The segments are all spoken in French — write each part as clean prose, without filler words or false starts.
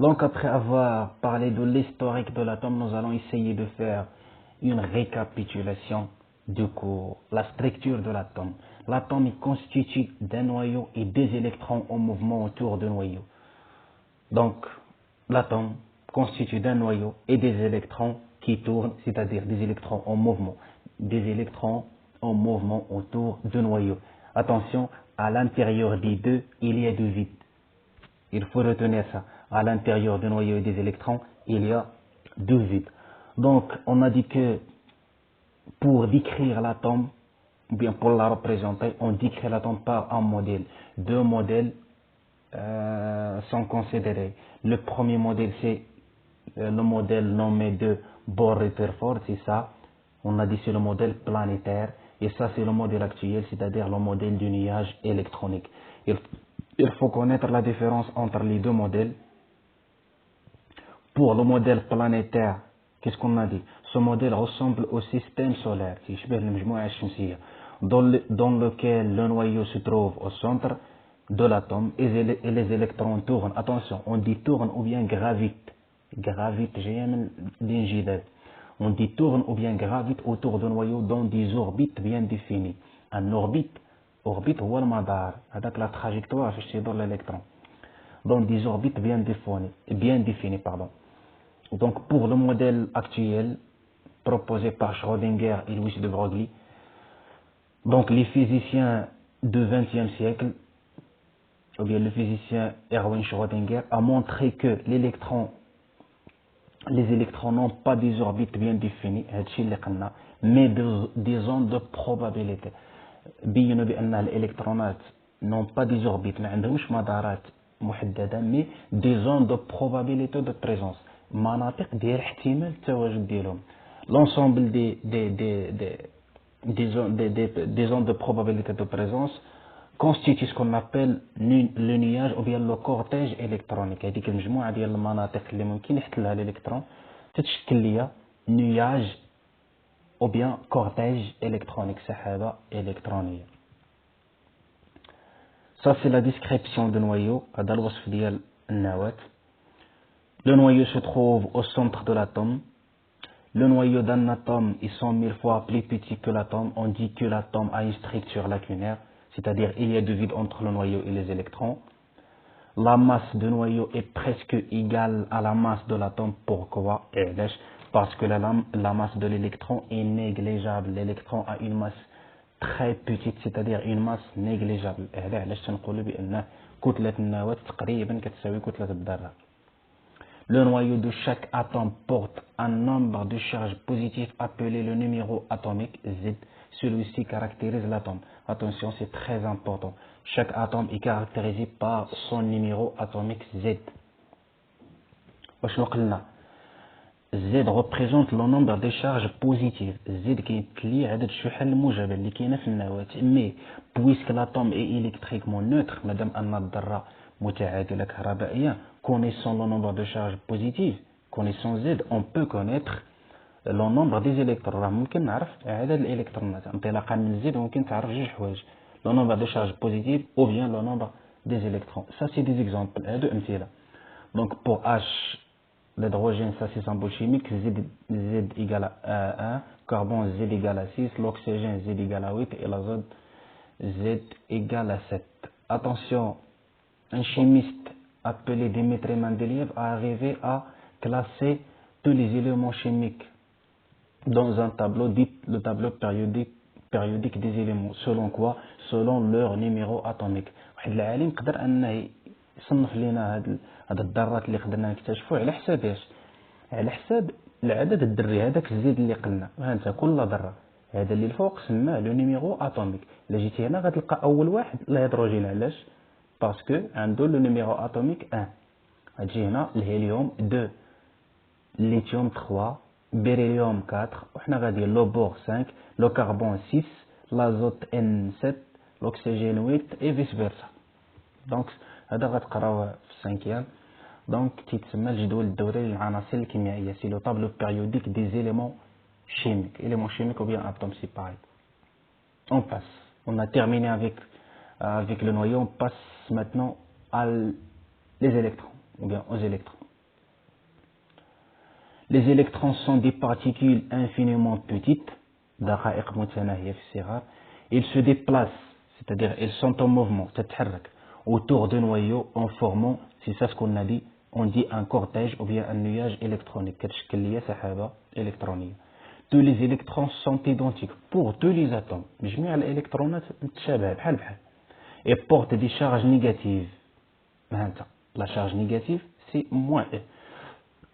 Donc après avoir parlé de l'historique de l'atome, nous allons essayer de faire une récapitulation du cours. La structure de l'atome. L'atome est constitué d'un noyau et des électrons en mouvement autour du noyau. Donc l'atome constitué d'un noyau et des électrons qui tournent, c'est-à-dire des électrons en mouvement. Des électrons en mouvement autour du noyau. Attention, à l'intérieur des deux, il y a du vide. Il faut retenir ça. À l'intérieur du noyau et des électrons, il y a du vide. Donc, on a dit que pour décrire l'atome, ou bien pour la représenter, on décrit l'atome par un modèle. Deux modèles sont considérés. Le premier modèle, c'est le modèle nommé de Bohr-Rutherford, c'est ça. On a dit c'est le modèle planétaire. Et ça, c'est le modèle actuel, c'est-à-dire le modèle du nuage électronique. Il faut connaître la différence entre les deux modèles. Pour le modèle planétaire, qu'est-ce qu'on a dit? Ce modèle ressemble au système solaire, dans lequel le noyau se trouve au centre de l'atome et les électrons tournent. Attention, on dit tourne ou bien gravite. Gravite, on dit tourne ou bien gravite autour du noyau dans des orbites bien définies. Un orbite هو المدار, هذاك la trajectoire فاش تيدور l'électron. Dans des orbites bien définies, pardon. Donc pour le modèle actuel proposé par Schrödinger et Louis de Broglie, donc les physiciens du XXe siècle, ou bien le physicien Erwin Schrödinger a montré que les électrons n'ont pas des orbites bien définies, mais des zones de probabilité. بينوا بأن الإلكترونات n'ont pas des orbites, ما عندهمش مدارات محددة, mais des zones de probabilité de présence, مناطق ديال احتمال التواجد ديالهم. L'ensemble des zones de probabilité de présence constitue ce qu'on appelle le nuage ou bien le cortège électronique. هذيك المجموعة ديال المناطق اللي ممكن يحتلها الإلكترون تتشكل ليها nuage ou bien cortège électronique, سحابة électronique. Ça c'est la description du noyau, هذا الوصف ديال النواة. Le noyau se trouve au centre de l'atome. Le noyau d'un atome est 100 000 fois plus petit que l'atome. On dit que l'atome a une structure lacunaire, c'est-à-dire il y a du vide entre le noyau et les électrons. La masse du noyau est presque égale à la masse de l'atome. Pourquoi? Parce que la masse de l'électron est négligeable. L'électron a une masse très petite, c'est-à-dire une masse négligeable. Le noyau de chaque atome porte un nombre de charges positives appelé le numéro atomique Z. Celui-ci caractérise l'atome. Attention, c'est très important. Chaque atome est caractérisé par son numéro atomique Z. Z représente le nombre de charges positives. Z كيتلي عدد الشحن الموجبة اللي كاينة في النواة. Mais puisque l'atome est électriquement neutre, مادام أن الذرة متعادلة كهربائية, connaissant le nombre de charges positives, connaissant Z, on peut connaître le nombre des électrons. راه ممكن نعرف عدد الإلكترونات. انطلاقا من Z ممكن تعرف جوج حوايج. Le nombre de charges positives ou bien le nombre des électrons. Ça c'est des exemples. هادو أمثلة. Donc pour H, l'hydrogène, ça c'est symbole chimique, Z égale à 1, carbone Z égale à 6, l'oxygène Z égale à 8 et l'azote Z égale à 7. Attention, un chimiste appelé Dimitri Mendeleïev a arrivé à classer tous les éléments chimiques dans un tableau dit le tableau périodique des éléments. Selon quoi? Selon leur numéro atomique. واحد العالم قدر أنه يصنف لنا هاد الذرات اللي قدرنا نكتشفوه على حساب ايش؟ على حساب العدد الذري هذاك الزيد اللي قلنا. هانت كل ذره هذا اللي الفوق سماه لو نيميرو اتوميك. الا جيتي هنا غتلقى اول واحد الهيدروجين. علاش؟ باسكو عنده لو نيميرو اتوميك 1. غتجي هنا الهيليوم 2, الليثيوم 3, بيريليوم 4, وحنا غادي لو بور 5, لو كربون 6, لازوت ان 7, l'oxygène 8 et vice versa. Donc هذا غتقراوه في السانكيام. دونك تيتسمى الجدول الدوري للعناصر الكيميائيه. سي لو طابلو بيريوديك دي زيليمون chimiques ou bien atomes séparés. On passe. On a terminé avec le noyau. On passe maintenant les électrons ou bien aux électrons. Les électrons sont des particules infiniment petites, دقائق متناهية في الصغر. Ils se déplacent, c'est-à-dire ils sont en mouvement, تتحرك autour d'un noyau en formant, c'est ça ce qu'on a dit, on dit un cortège ou bien un nuage électronique, كتشكل ليا سحابة إلكترونية. Tous les électrons sont identiques pour tous les atomes. جميع الإلكترونات متشابهة بحال بحال. Et portent des charges négatives. La charge négative, c'est moins E.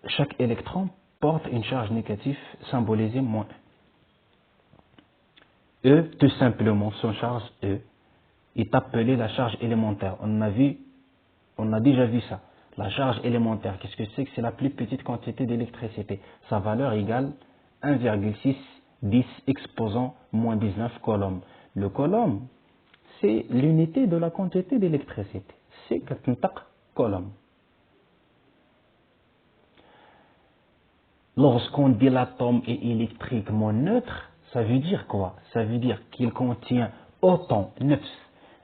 Chaque électron porte une charge négative symbolisée moins E. E, tout simplement, son charge E, est appelée la charge élémentaire. On a déjà vu ça. La charge élémentaire, qu'est-ce que c'est? C'est la plus petite quantité d'électricité. Sa valeur égale 1,610 exposant moins 19 coulombs. Le coulomb, c'est l'unité de la quantité d'électricité. C'est 4 coulombs. Lorsqu'on dit l'atome est électriquement neutre, ça veut dire quoi? Ça veut dire qu'il contient autant,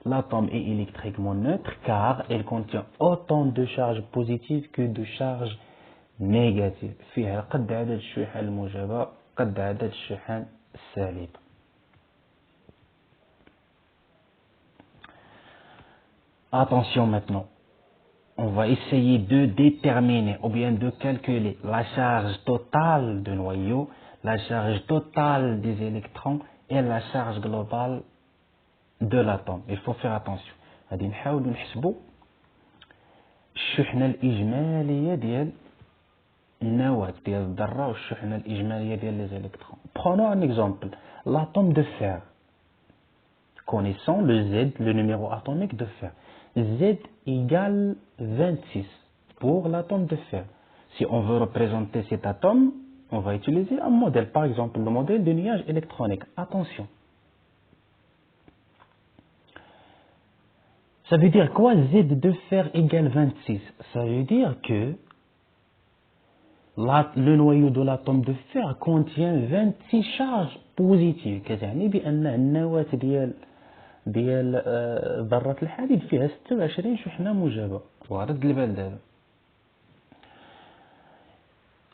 l'atome est électriquement neutre car il contient autant de charges positives que de charges négatives. فيها قد عدد الشحن الموجبة قد عدد الشحن السالب. Attention maintenant. On va essayer de déterminer ou bien de calculer la charge totale du noyau, la charge totale des électrons et la charge globale de l'atome. Il faut faire attention. غادي نحاولوا نحسبوا الشحنة الإجمالية ديال النواة ديال الذرة والشحنة الإجمالية ديال les électrons. Prenons un exemple. L'atome de fer. Connaissons le Z, le numéro atomique de fer. Z égale 26 pour l'atome de fer. Si on veut représenter cet atome, on va utiliser un modèle, par exemple le modèle de nuage électronique. Attention. Ça veut dire quoi Z de fer égale 26? Ça veut dire que le noyau de l'atome de fer contient 26 charges positives. كتعني بأن النواة ديال ذرة الحديد فيها 26 شحنة موجبة. وارد البال دابا.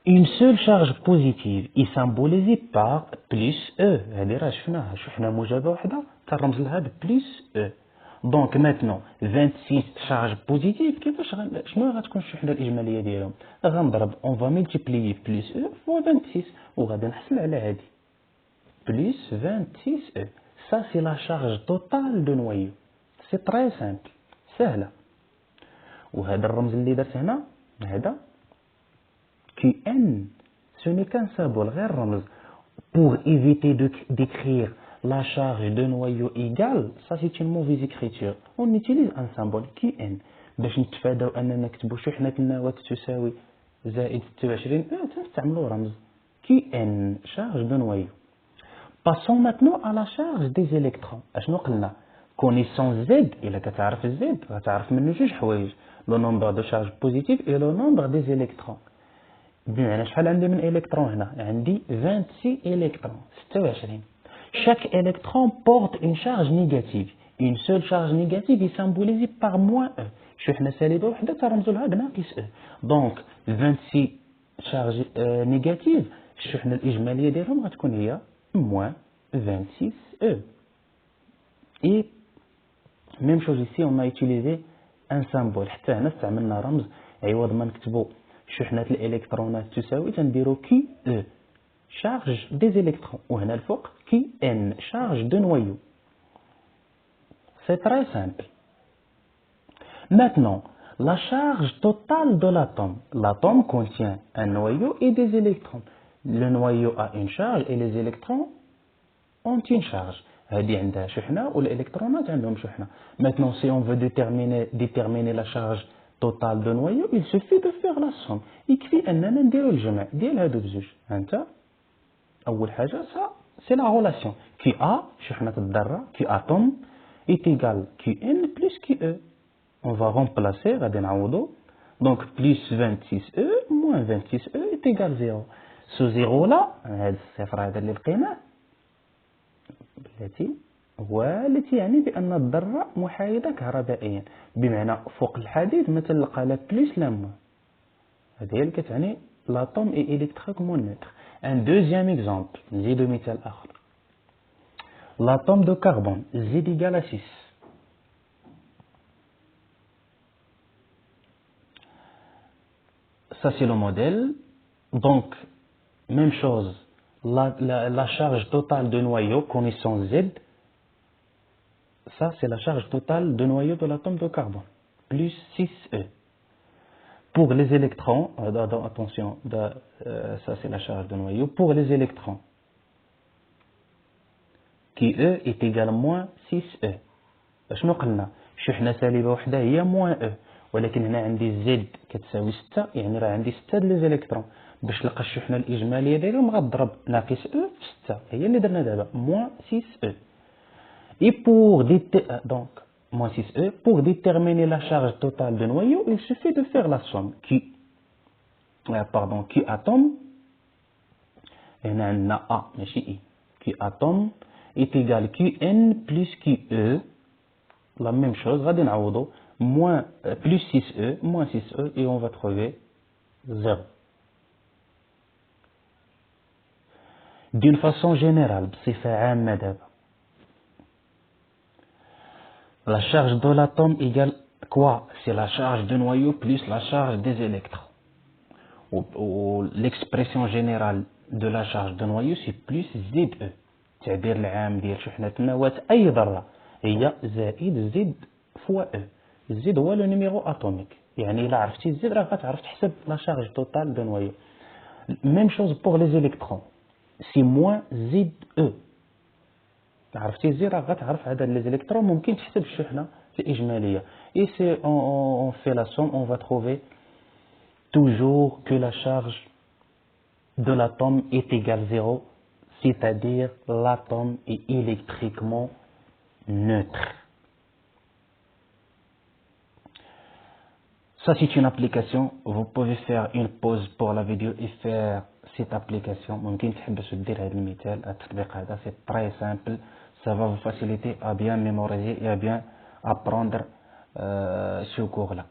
Une seule charge positive est symbolisée par plus E. هذه راه شفناها شحنة موجبة وحدة كنرمز لها ب plus E. Donc maintenant 26 charges positives كيفاش شنو غتكون الشحنة الإجمالية ديالهم؟ غنضرب on va multiplier plus E fois 26 وغادي نحصل على هذه plus 26 E. Ça c'est la charge totale de noyau. C'est très simple. سهلة. وهذا الرمز اللي درت هنا هذا QN, ce n'est qu'un symbole, غير رمز. Pour éviter d'écrire la charge de noyau égale, ça c'est une mauvaise écriture. On utilise un symbole QN باش نتفاداو أننا نكتبوا شحنة النواة تساوي زائد 26 تنستعملوا رمز QN, charge de noyau. Passons maintenant à la charge des électrons. أشنو قلنا؟ Connaissons Z, إلا كتعرف Z غتعرف منه جوج حوايج. Le nombre de charges positives et le nombre des électrons. بمعنى شحال عندي من إلكترون هنا؟ عندي 26 électrons 26. Chaque électron porte une charge négative. Une seule charge négative est symbolisée par moins E. شحنة سالبة وحدة ترمزوا لها بناقص E. Donc 26 charges négatives الشحنة الإجمالية ديالهم غتكون هي moins 26 E. Et même chose ici on a utilisé un symbole. حتى هنا استعملنا رمز عوض ما نكتبوا شحنة الإلكترونات تساوي تنديرو QE charge des électrons وهنا الفوق QN charge de noyau. C'est très simple. Maintenant, la charge totale de l'atome. L'atome contient un noyau et des électrons. Le noyau a une charge et les électrons ont une charge. هذه عندها شحنة والإلكترونات عندهم شحنة. Maintenant, si on veut déterminer la charge total de noyau, il suffit de faire la somme. يكفي أننا نديرو الجمع ديال هادو بزوج. أنت أول حاجة ça c'est la relation QA شحنة الذرة Q atome est égal QN plus QE. On va remplacer غادي نعوضو. Donc plus 26E moins 26E est égal 0. Ce 0 là هذا الصفر هذا اللي لقيناه التي يعني بأن الذرة محايدة كهربائيا. بمعنى فوق الحديد ما تلقى لا بليس لا موان. هذه هي اللي كتعني l'atome est électriquement neutre. Un deuxième exemple, نزيدو مثال آخر. L'atome de carbone, Z égale à 6. Ça c'est le modèle. Donc, même chose, la charge totale de noyau, connaissant Z, ça c'est la charge totale de noyau de l'atome de carbone, plus 6E. Pour les électrons, attention, ça c'est la charge de noyau, pour les électrons, qui E est égal à moins 6E. شنو قلنا؟ شحنة سالبة وحدة هي moins E، ولكن هنا عندي Z كتساوي 6، يعني راه عندي 6 د لي زيليكترون. باش نلقى الشحنة الإجمالية ديالهم غنضرب ناقص E في 6، هي اللي درنا دابا moins 6E. Et pour donc moins 6E, pour déterminer la charge totale de noyau, il suffit de faire la somme Q atome, هنا عندنا A ماشي I، Q atome est égal Qn plus Qe. La même chose, غادي نعوضو moins plus 6E, moins 6E, et on va trouver 0. D'une façon générale, بصفة عامة دابا، la charge de l'atome égale quoi? C'est la charge de noyau plus la charge des électrons. Ou l'expression générale de la charge de noyau c'est plus ZE. التعبير العام ديال شحنة النواة أي ذرة هي زائد Z fois E. Z هو le numéro atomique. يعني إلا عرفتي Z راه غتعرف تحسب la charge totale de noyau. Même chose pour les électrons. C'est moins ZE. عرفتي Z راه غتعرف عدد les électrons ممكن تحسب الشحنة الإجمالية. Et si on fait la somme, on va trouver toujours que la charge de l'atome est égale 0, c'est-à-dire l'atome est électriquement neutre. Ça c'est une application, vous pouvez faire une pause pour la vidéo et faire cette application. ممكن تحبسوا دير هذا المثال التطبيق هذا c'est très simple, ça va vous faciliter à bien mémoriser et à bien apprendre ce cours là.